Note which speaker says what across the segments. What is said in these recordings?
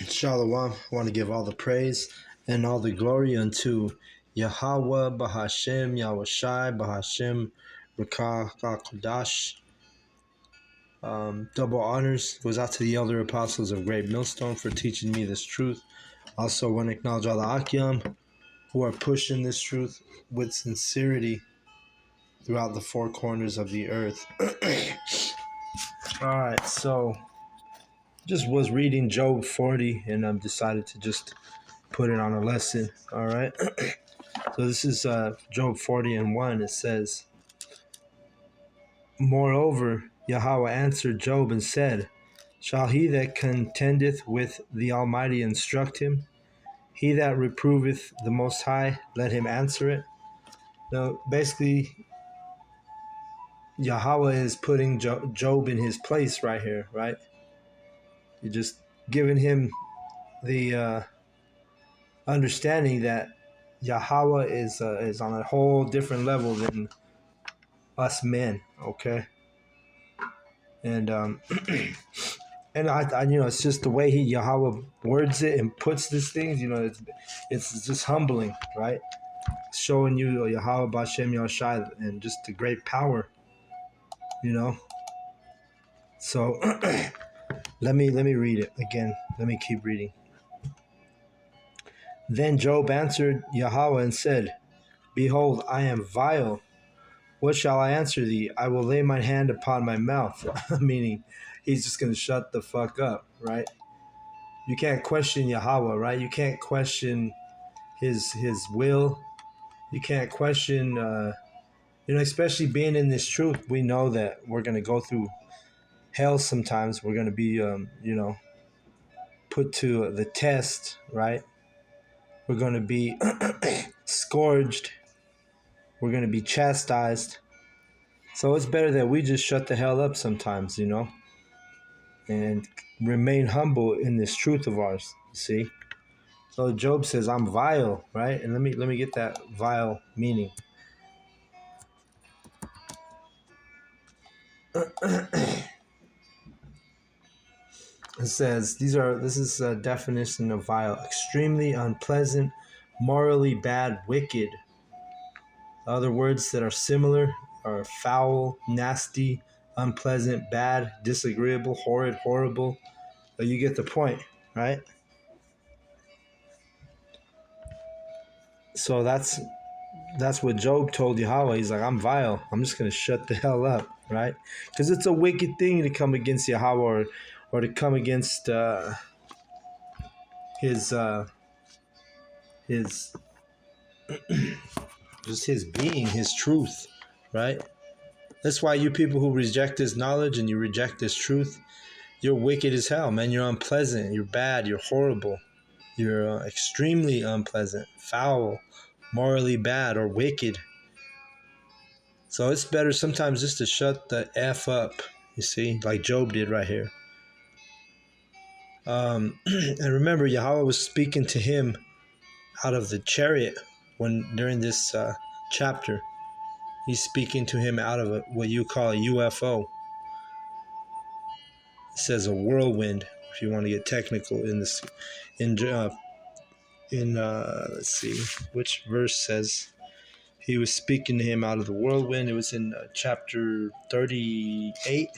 Speaker 1: Shalom. I want to give all the praise and all the glory unto Yahweh, Bahashem, Yahushai, Bahashem, Rakah, Kodash. Double honors goes out to the elder apostles of Great Millstone for teaching me this truth. Also want to acknowledge all the Akyam who are pushing this truth with sincerity throughout the four corners of the earth. All right, so just was reading Job 40 and I've decided to just put it on a lesson. All right. So this is Job 40 and 1. It says, Moreover, Yahweh answered Job and said, Shall he that contendeth with the Almighty instruct him? He that reproveth the Most High, let him answer it. Now, basically, Yahweh is putting Job in his place right here, right? You're just giving him the understanding that Yahweh is on a whole different level than us men, okay? And and I it's just the way Yahweh words it and puts these things, it's just humbling, right? Showing you Yahweh Bashem Yahushai and just the great power, So let me read it again. Let me keep reading. Then Job answered Yahweh and said, Behold, I am vile. What shall I answer thee? I will lay my hand upon my mouth. Meaning, he's just going to shut the fuck up, right? You can't question Yahweh, right? You can't question his will. You can't question, especially being in this truth. We know that we're going to go through hell sometimes. We're going to be, put to the test, right? We're going to be scourged. We're going to be chastised. So it's better that we just shut the hell up sometimes, and remain humble in this truth of ours, see? So Job says, I'm vile, right? And let me get that vile meaning. It says, this is a definition of vile: extremely unpleasant, morally bad, wicked. Other words that are similar are foul, nasty, unpleasant, bad, disagreeable, horrid, horrible. But you get the point, right? So that's what Job told Yahweh. He's like, I'm vile. I'm just going to shut the hell up, right? Because it's a wicked thing to come against Yahweh or to come against his just his being, his truth, right? That's why you people who reject his knowledge and you reject his truth, you're wicked as hell, man. You're unpleasant. You're bad. You're horrible. You're extremely unpleasant, foul, morally bad, or wicked. So it's better sometimes just to shut the F up, you see, like Job did right here. And remember, Yahweh was speaking to him out of the chariot during this chapter. He's speaking to him out of what you call a UFO. It says a whirlwind, if you want to get technical in this. Let's see, which verse says he was speaking to him out of the whirlwind. It was in chapter 38.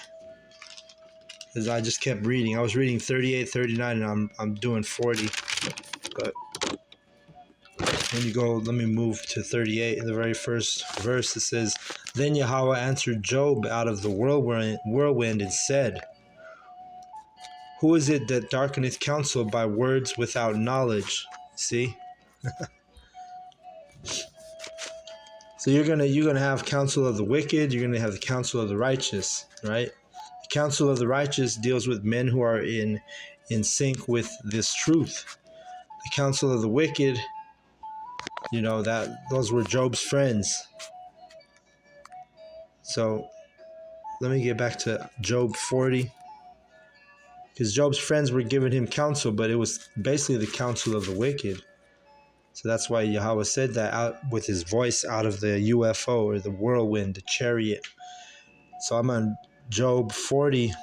Speaker 1: Because I just kept reading. I was reading 38, 39, and I'm doing 40. But when you go, let me move to 38. In the very first verse, it says, Then Yahweh answered Job out of the whirlwind and said, Who is it that darkeneth counsel by words without knowledge? See? So you're gonna have counsel of the wicked. You're gonna have the counsel of the righteous, right? The counsel of the righteous deals with men who are in sync with this truth. The counsel of the wicked, those were Job's friends. So let me get back to Job 40. Because Job's friends were giving him counsel, but it was basically the counsel of the wicked. So that's why Yahweh said that out with his voice out of the UFO or the whirlwind, the chariot. So I'm on Job 40.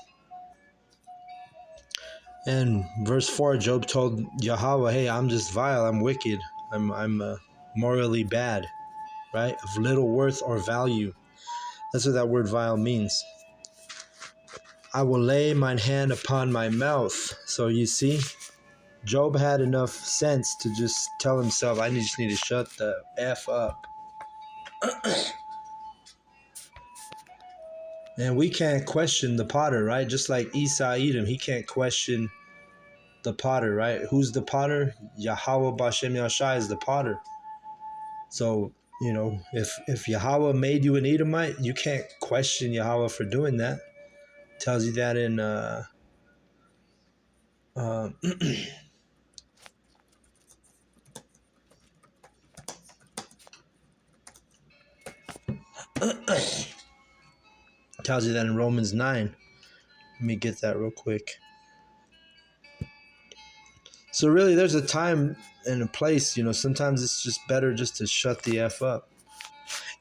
Speaker 1: And verse 4, Job told Yahweh, hey, I'm just vile, I'm wicked, I'm morally bad, right? Of little worth or value. That's what that word vile means. I will lay mine hand upon my mouth. So you see, Job had enough sense to just tell himself, I just need to shut the F up. And we can't question the potter, right? Just like Esau Edom, he can't question the potter, right? Who's the potter? Yahweh Bashem Yashai is the potter. So, if Yahweh made you an Edomite, you can't question Yahweh for doing that. Tells you that in tells you that in Romans 9. Let me get that real quick. So really, there's a time and a place. Sometimes it's just better just to shut the F up.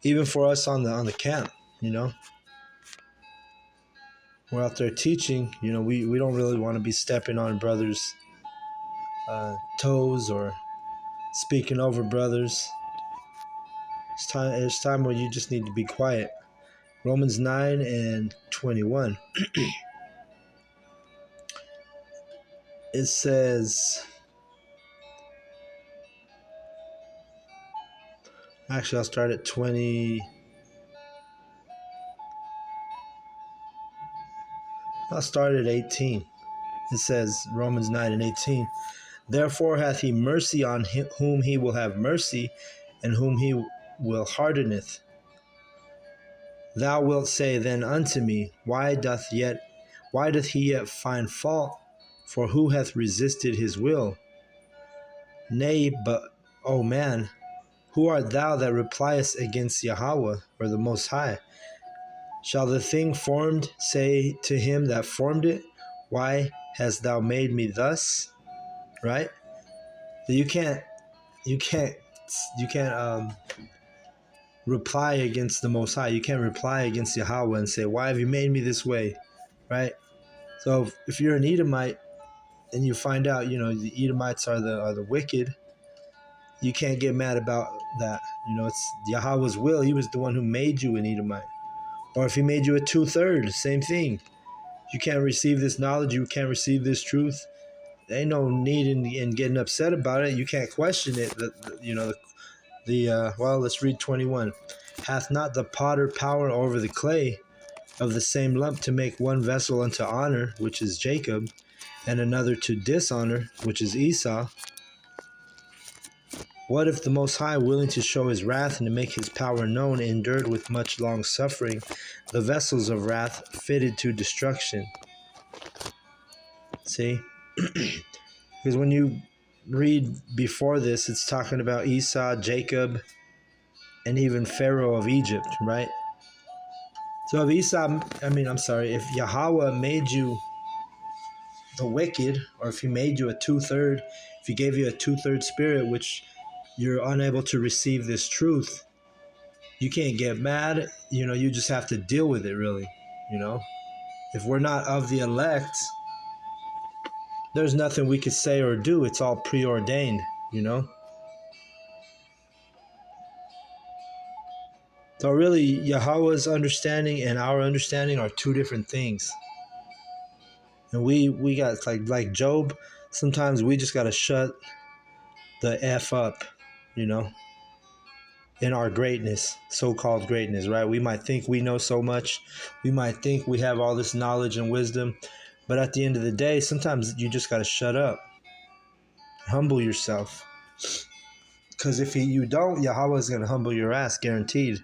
Speaker 1: Even for us on the camp, we're out there teaching. We don't really want to be stepping on brothers' toes or speaking over brothers. It's time where you just need to be quiet. Romans 9 and 21. It says, actually, I'll start at 20. I'll start at 18. It says, Romans 9 and 18. Therefore hath he mercy on whom he will have mercy, and whom he will hardeneth. Thou wilt say then unto me, Why doth he yet find fault? For who hath resisted his will? Nay, but, O man, who art thou that repliest against Yahweh, or the Most High? Shall the thing formed say to him that formed it, Why hast thou made me thus? Right? So you can't reply against the Most High. You can't reply against Yahweh and say, why have you made me this way? Right? So if you're an Edomite and you find out, the Edomites are the wicked, you can't get mad about that. It's Yahweh's will. He was the one who made you an Edomite. Or if he made you a 2/3, same thing. You can't receive this knowledge. You can't receive this truth. There ain't no need in getting upset about it. You can't question it. Well, let's read 21. Hath not the potter power over the clay of the same lump to make one vessel unto honor, which is Jacob, and another to dishonor, which is Esau? What if the Most High, willing to show his wrath and to make his power known, endured with much long suffering the vessels of wrath fitted to destruction? See? Because when you read before this, it's talking about Esau, Jacob, and even Pharaoh of Egypt, right? So if Yahweh made you the wicked, or if he made you a 2/3, if he gave you a 2/3 spirit, which you're unable to receive this truth, you can't get mad. You just have to deal with it, really. If we're not of the elect, there's nothing we could say or do. It's all preordained, So really, Yahweh's understanding and our understanding are two different things. And we got like Job, sometimes we just got to shut the F up, in our greatness, so-called greatness, right? We might think we know so much. We might think we have all this knowledge and wisdom. But at the end of the day, sometimes you just got to shut up. Humble yourself. Because if you don't, Yahweh is going to humble your ass, guaranteed.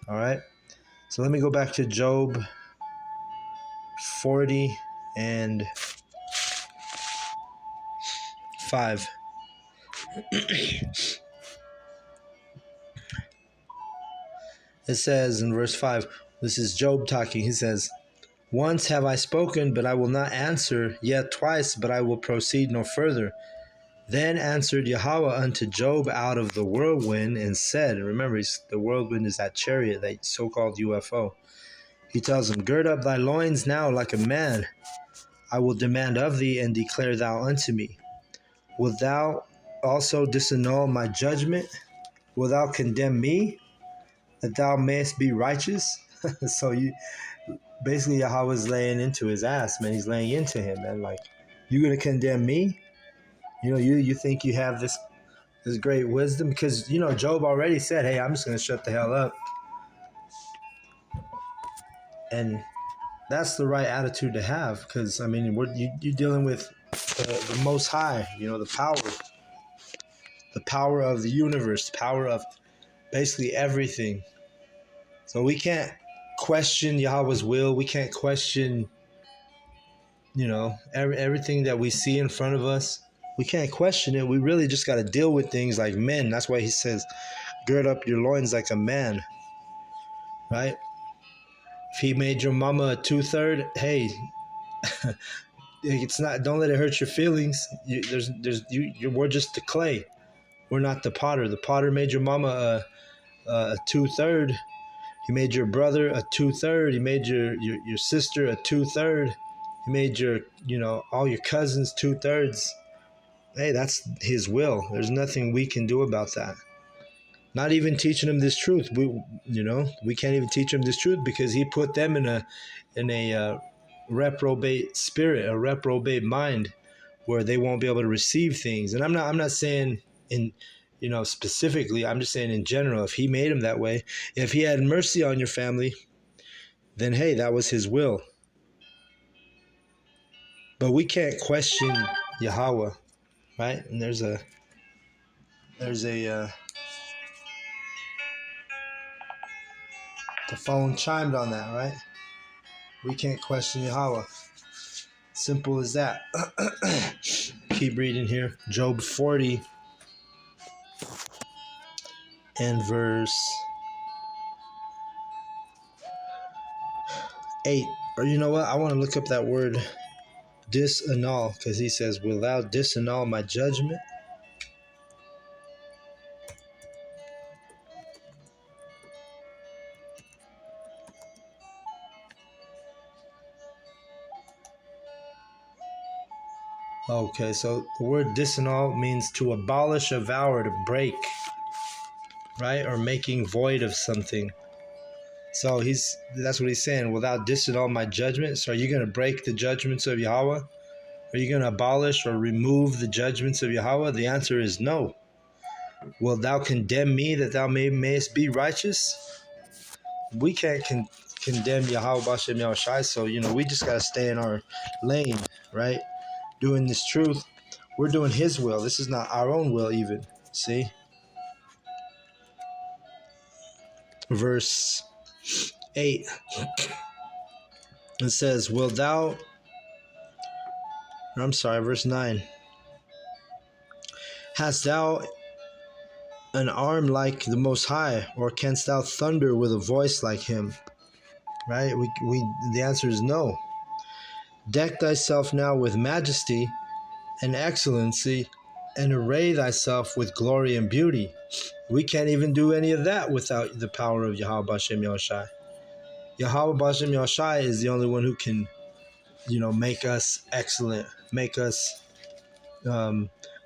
Speaker 1: All right? So let me go back to Job 40 and 5. It says in verse 5, this is Job talking. He says, Once have I spoken, but I will not answer, yet twice, but I will proceed no further. Then answered Yahweh unto Job out of the whirlwind and said, and remember, the whirlwind is that chariot, that so-called UFO. He tells him, Gird up thy loins now like a man. I will demand of thee, and declare thou unto me. Wilt thou also disannul my judgment? Wilt thou condemn me, that thou mayest be righteous? So you basically, Yahweh's laying into his ass, man. He's laying into him, man. Like, you gonna condemn me? You think you have this great wisdom? Because Job already said, hey, I'm just gonna shut the hell up. And that's the right attitude to have, because I mean, you're dealing with the Most High, the power of the universe, the power of basically everything. So we can't question Yahweh's will. We can't question, everything that we see in front of us. We can't question it. We really just got to deal with things like men. That's why he says, gird up your loins like a man, right? If he made your mama a 2/3, hey, it's not. Don't let it hurt your feelings. We're just the clay. We're not the potter. The potter made your mama a 2/3. He made your brother a 2/3. He made your sister a 2/3. He made all your cousins 2/3. Hey, that's his will. There's nothing we can do about that. Not even teaching them this truth. We can't even teach them this truth because he put them in a reprobate spirit, a reprobate mind, where they won't be able to receive things. And I'm not saying in specifically, I'm just saying in general, if he made them that way, if he had mercy on your family, then hey, that was his will. But we can't question Yahweh, right? And there's a the phone chimed on that, right? We can't question Yahweh. Simple as that. Keep reading here. Job 40 and verse 8. Or you know what? I want to look up that word disannul, because he says, will thou disannul my judgment? Okay, so the word disannul means to abolish, avow, to break, right? Or making void of something. So that's what he's saying. Without disannul my judgment. So are you going to break the judgments of Yahweh? Are you going to abolish or remove the judgments of Yahweh? The answer is no. Will thou condemn me, that thou mayest be righteous? We can't condemn Yahweh Bashem Yahushai. So we just got to stay in our lane, right? Doing this truth. We're doing his will. This is not our own will even. See? Verse 8. It says, verse 9. Hast thou an arm like the Most High, or canst thou thunder with a voice like him? Right? The answer is no. Deck thyself now with majesty and excellency, and array thyself with glory and beauty. We can't even do any of that without the power of Yahweh Bashem Yahushai. Yahweh Bashem Yahushai is the only one who can, make us excellent, make us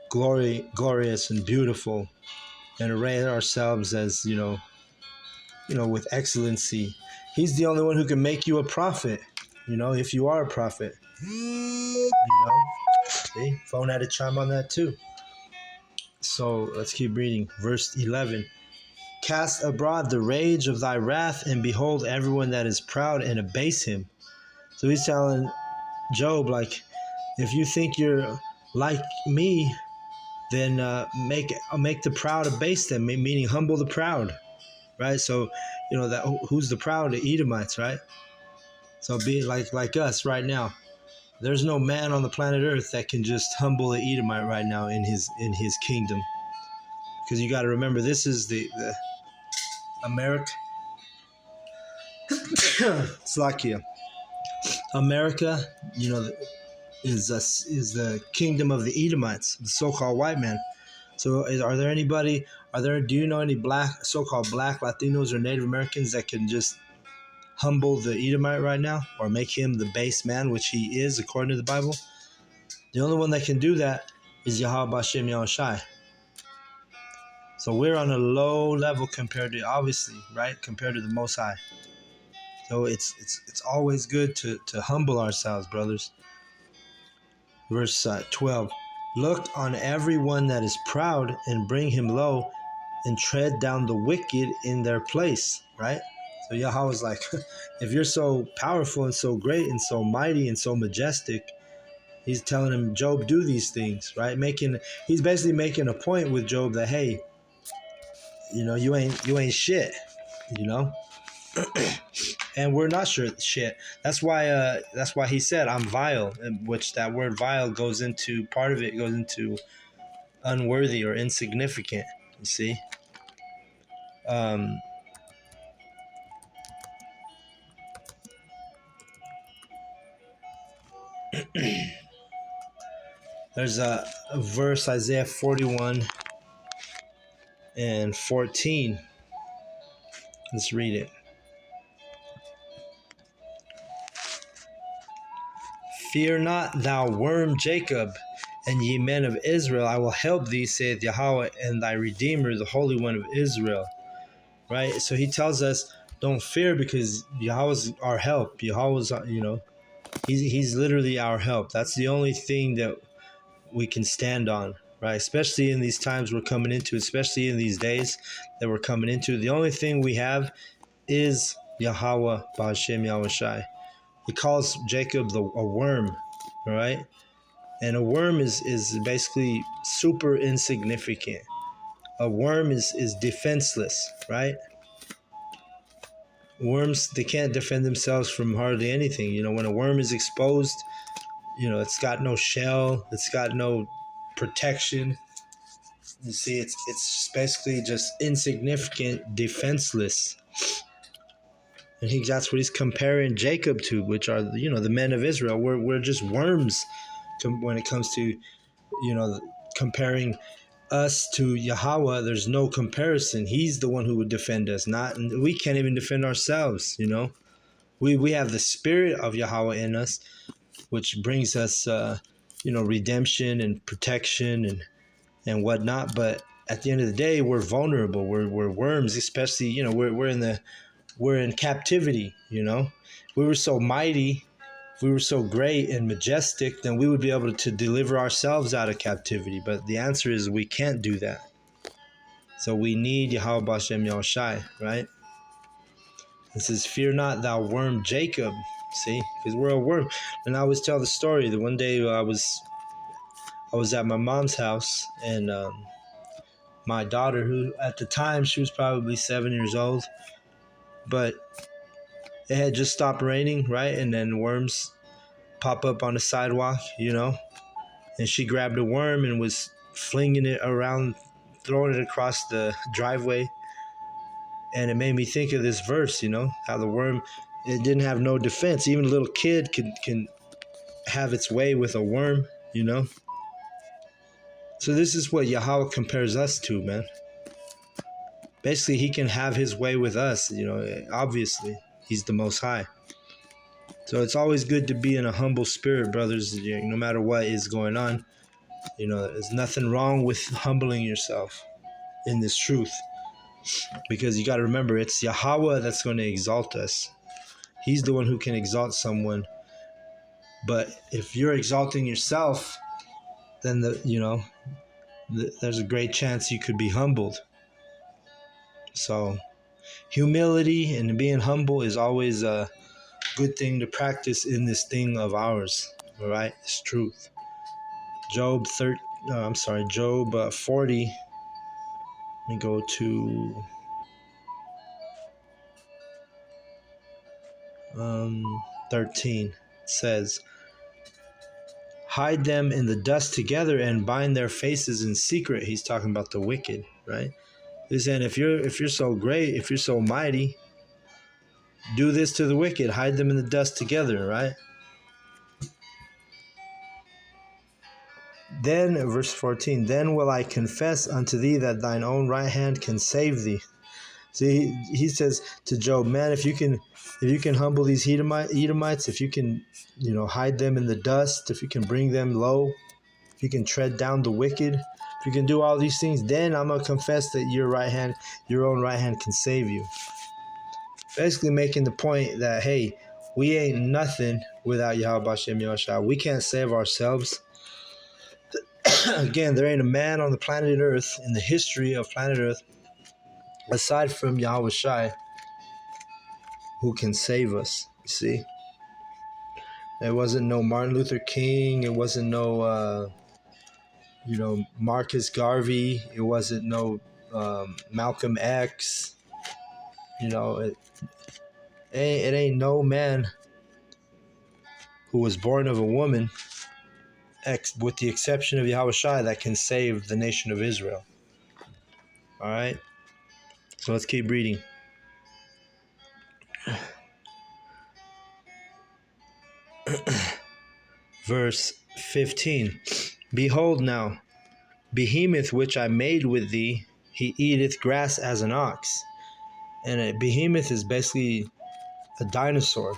Speaker 1: glorious and beautiful, and array ourselves as, with excellency. He's the only one who can make you a prophet, if you are a prophet. See, phone had a chime on that too. So let's keep reading. Verse 11. Cast abroad the rage of thy wrath, and behold everyone that is proud, and abase him. So he's telling Job, like, if you think you're like me, then make the proud abase them, meaning humble the proud, right? So that who's the proud? The Edomites, right? So be like us right now. There's no man on the planet Earth that can just humble an Edomite right now in his kingdom, because you got to remember, this is the America. Slakia. America, is the kingdom of the Edomites, the so-called white man. So do you know any so-called black Latinos or Native Americans that can just humble the Edomite right now, or make him the base man, which he is according to the Bible, the only one that can do that is Yahweh Bashem Yahushai. So we're on a low level compared to, obviously, right? Compared to the Most High. So it's always good to humble ourselves, brothers. Verse 12. Look on everyone that is proud and bring him low, and tread down the wicked in their place, right? So Yahweh is like, if you're so powerful and so great and so mighty and so majestic, he's telling him, Job, do these things, right? He's basically making a point with Job that, hey, you ain't shit, and we're not sure shit. That's why he said I'm vile, which that word vile goes into, part of it goes into unworthy or insignificant. You see, there's a verse, Isaiah 41 and 14. Let's read it. Fear not, thou worm Jacob, and ye men of Israel, I will help thee, saith Yahweh, and thy Redeemer, the Holy One of Israel. Right? So he tells us, don't fear, because Yahweh's our help. Yahweh's, he's literally our help. That's the only thing that we can stand on, right? Especially in these times we're coming into, especially in these days that we're coming into. The only thing we have is Yahweh Ba'ashem Yahushai. He calls Jacob a worm, all right? And a worm is basically super insignificant. A worm is defenseless, right? Worms, they can't defend themselves from hardly anything. When a worm is exposed, it's got no shell, it's got no protection. You see, it's just basically just insignificant, defenseless. And that's what he's comparing Jacob to, which are, the men of Israel. We're just worms when it comes to, comparing us to Yahweh. There's no comparison. He's the one who would defend us. We can't even defend ourselves. We have the spirit of Yahweh in us, which brings us, redemption and protection and whatnot. But at the end of the day, we're vulnerable. We're worms, especially, we're in captivity. If we were so mighty, if we were so great and majestic, then we would be able to deliver ourselves out of captivity. But the answer is we can't do that. So we need Yahweh B'Shem Yahushai, right? It says, fear not, thou worm Jacob. See, because we're a worm. And I always tell the story that one day I was at my mom's house, and my daughter, who at the time she was probably 7 years old, but it had just stopped raining, right? And then worms pop up on the sidewalk, and she grabbed a worm and was flinging it around, throwing it across the driveway. And it made me think of this verse, how the worm, it didn't have no defense. Even a little kid can have its way with a worm, So this is what Yahweh compares us to, man. Basically, he can have his way with us, obviously. He's the Most High. So it's always good to be in a humble spirit, brothers, no matter what is going on. There's nothing wrong with humbling yourself in this truth. Because you got to remember, it's Yahweh that's going to exalt us. He's the one who can exalt someone. But if you're exalting yourself, then there's a great chance you could be humbled. So humility and being humble is always a good thing to practice in this thing of ours. All right, it's truth. Job 40. Let me go to 13. It says, hide them in the dust together and bind their faces in secret. He's talking about the wicked, right? He's saying, if you're so great, if you're so mighty, do this to the wicked. Hide them in the dust together, right? Then, verse 14, then will I confess unto thee that thine own right hand can save thee. See, he says to Job, man, if you can humble these Edomites, if you can, hide them in the dust, if you can bring them low, if you can tread down the wicked, if you can do all these things, then I'm gonna confess that your own right hand can save you. Basically making the point that, hey, we ain't nothing without Yahweh Bashem Yahushua. We can't save ourselves. Again, there ain't a man on the planet Earth, in the history of planet Earth, aside from Yahweh Shai, who can save us. You see? It wasn't no Martin Luther King. It wasn't no, Marcus Garvey. It wasn't no Malcolm X. It ain't no man who was born of a woman, with the exception of Yahweh Shai, that can save the nation of Israel. All right? So let's keep reading. Verse 15. Behold now, behemoth which I made with thee, he eateth grass as an ox. And a behemoth is basically a dinosaur.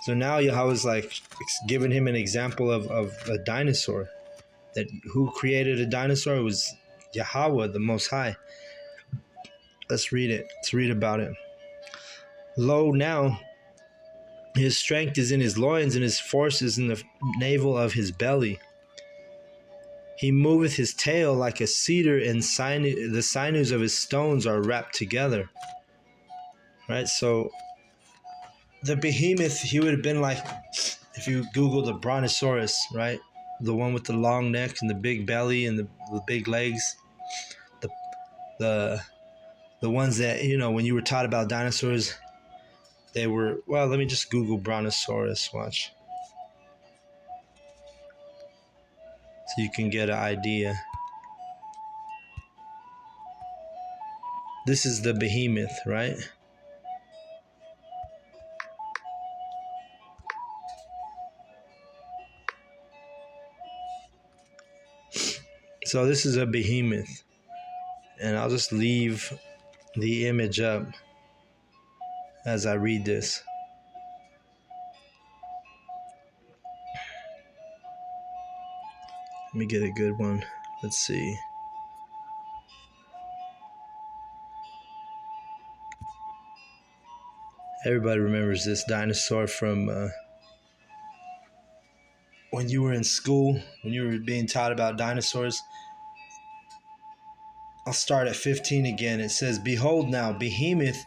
Speaker 1: So now Yahweh's like giving him an example of a dinosaur. That who created a dinosaur? It was Yahweh, the Most High. Let's read it. Let's read about it. Lo now, his strength is in his loins, and his force is in the navel of his belly. He moveth his tail like a cedar, and the sinews of his stones are wrapped together. Right? So the behemoth, he would have been like, if you Google the Brontosaurus, right? The one with the long neck and the big belly and the big legs. The ones that, when you were taught about dinosaurs, they were, well, let me just Google Brontosaurus, watch. So you can get an idea. This is the behemoth, right? So this is a behemoth. And I'll just leave the image up as I read this. Let me get a good one. Let's see. Everybody remembers this dinosaur from when you were in school, when you were being taught about dinosaurs. I'll start at 15 again. It says, behold now, behemoth,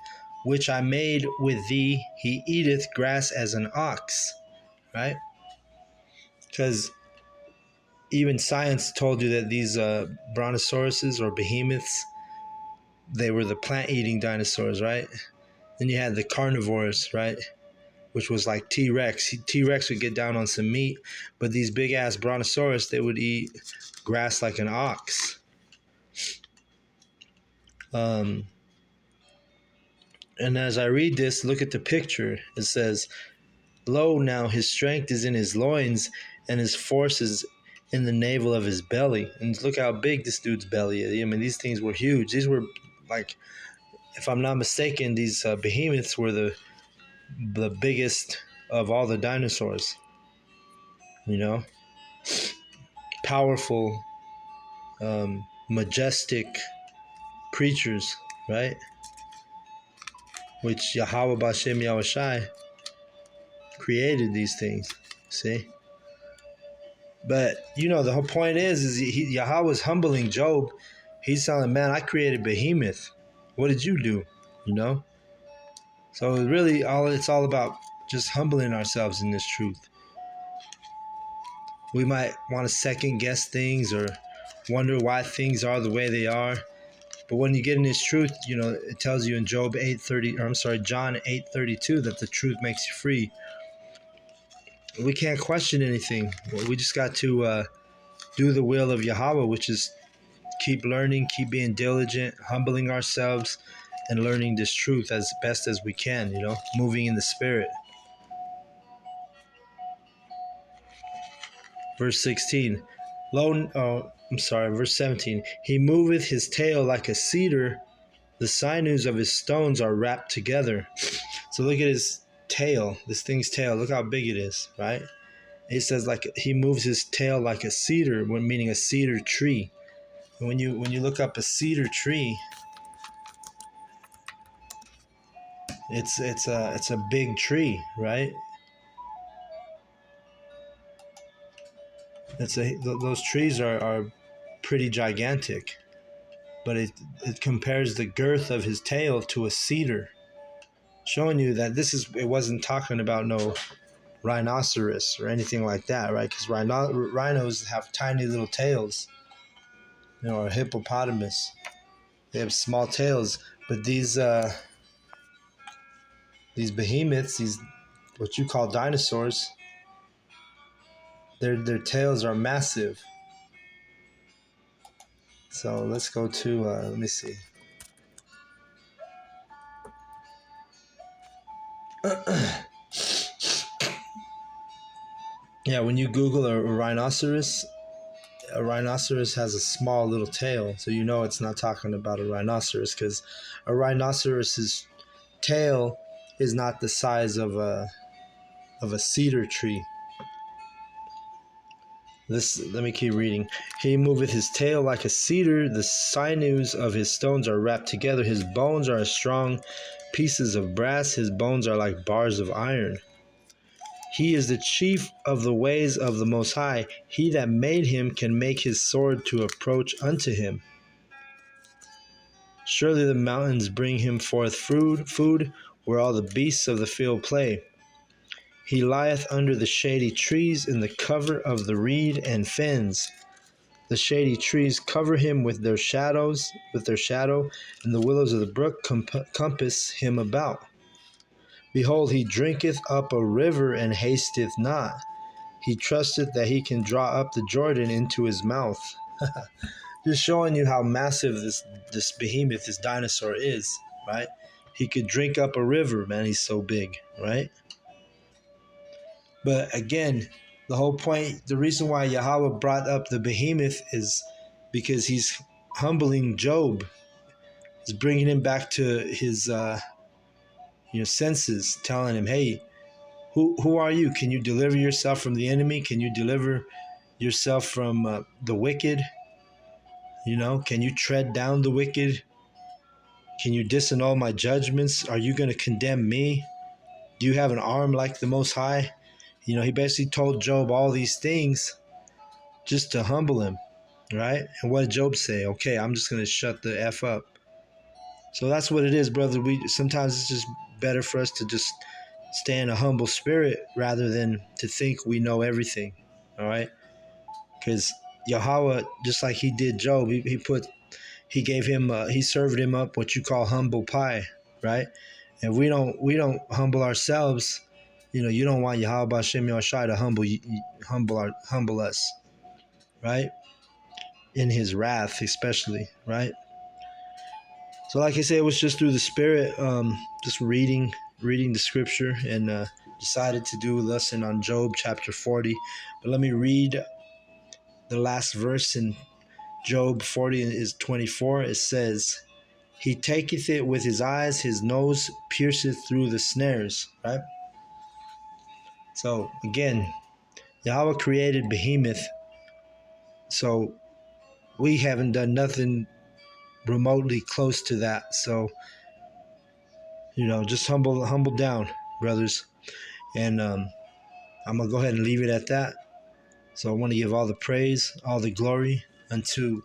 Speaker 1: which I made with thee, he eateth grass as an ox. Right? Because even science told you that these brontosauruses or behemoths, they were the plant-eating dinosaurs, right? Then you had the carnivores, right? Which was like T-Rex. T-Rex would get down on some meat, but these big-ass brontosaurus, they would eat grass like an ox. And as I read this, look at the picture. It says, lo, now his strength is in his loins, and his force is in the navel of his belly. And look how big this dude's belly is. I mean, these things were huge. These were like, if I'm not mistaken, these behemoths were the biggest of all the dinosaurs. Powerful, majestic creatures, right? Which Yahweh Bashem Yahushai created these things. See? But the whole point is Yahweh's humbling Job. He's telling, man, I created behemoth. What did you do? So really, it's all about just humbling ourselves in this truth. We might want to second guess things or wonder why things are the way they are. But when you get in this truth, it tells you in John 8:32 that the truth makes you free. We can't question anything. We just got to do the will of Yahweh, which is keep learning, keep being diligent, humbling ourselves, and learning this truth as best as we can, moving in the spirit. Verse 16. Verse 17. He moveth his tail like a cedar, The sinews of his stones are wrapped together. So look at his tail, this thing's tail. Look how big it is, right? It says like he moves his tail like a cedar, meaning a cedar tree. And when you look up a cedar tree, it's a big tree, right? Those trees are pretty gigantic, but it compares the girth of his tail to a cedar, showing you that it wasn't talking about no rhinoceros or anything like that, right? Because rhinos have tiny little tails, or a hippopotamus. They have small tails, but these behemoths, these what you call dinosaurs, their tails are massive. So let's go to let me see. Yeah, when you Google a rhinoceros has a small little tail, so you know it's not talking about a rhinoceros, because a rhinoceros's tail is not the size of a cedar tree. Let me keep reading. He moveth his tail like a cedar, the sinews of his stones are wrapped together, his bones are as strong pieces of brass, his bones are like bars of iron. He is the chief of the ways of the Most High. He that made him can make his sword to approach unto him. Surely the mountains bring him forth food, where all the beasts of the field play. He lieth under the shady trees in the cover of the reed and fens. The shady trees cover him with their shadow, and the willows of the brook compass him about. Behold, he drinketh up a river and hasteth not. He trusteth that he can draw up the Jordan into his mouth. Just showing you how massive this behemoth, this dinosaur is, right? He could drink up a river, man. He's so big, right? But again, the whole point, the reason why Yahweh brought up the behemoth is because he's humbling Job. He's bringing him back to his senses, telling him, hey, who are you? Can you deliver yourself from the enemy? Can you deliver yourself from the wicked? Can you tread down the wicked? Can you disannul my judgments? Are you going to condemn me? Do you have an arm like the Most High? He basically told Job all these things just to humble him, right? And what did Job say? Okay, I'm just going to shut the F up. So that's what it is, brother. Sometimes it's just better for us to just stay in a humble spirit rather than to think we know everything, all right? Because Yahweh, just like he did Job, he gave him, he served him up what you call humble pie, right? And we don't humble ourselves. You don't want Yahweh B'Shem Yahushai to humble us, right? In his wrath, especially, right? So, like I said, it was just through the Spirit, just reading the scripture, and decided to do a lesson on Job chapter 40. But let me read the last verse in Job 40 is 24. It says, he taketh it with his eyes, his nose pierceth through the snares, right? So again, Yahweh created behemoth, so we haven't done nothing remotely close to that. So just humble down, brothers, and I'm gonna go ahead and leave it at that. So I want to give all the praise, all the glory unto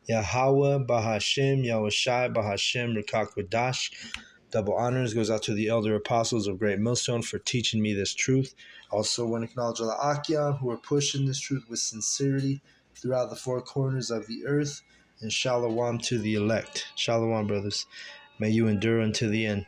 Speaker 1: Yahweh Bahashem, Yahushai Bahashem, Rakakwadash. Double honors goes out to the elder apostles of Great Millstone for teaching me this truth. Also want to acknowledge all the Akia who are pushing this truth with sincerity throughout the four corners of the earth. And shalom to the elect. Shalom, brothers. May you endure unto the end.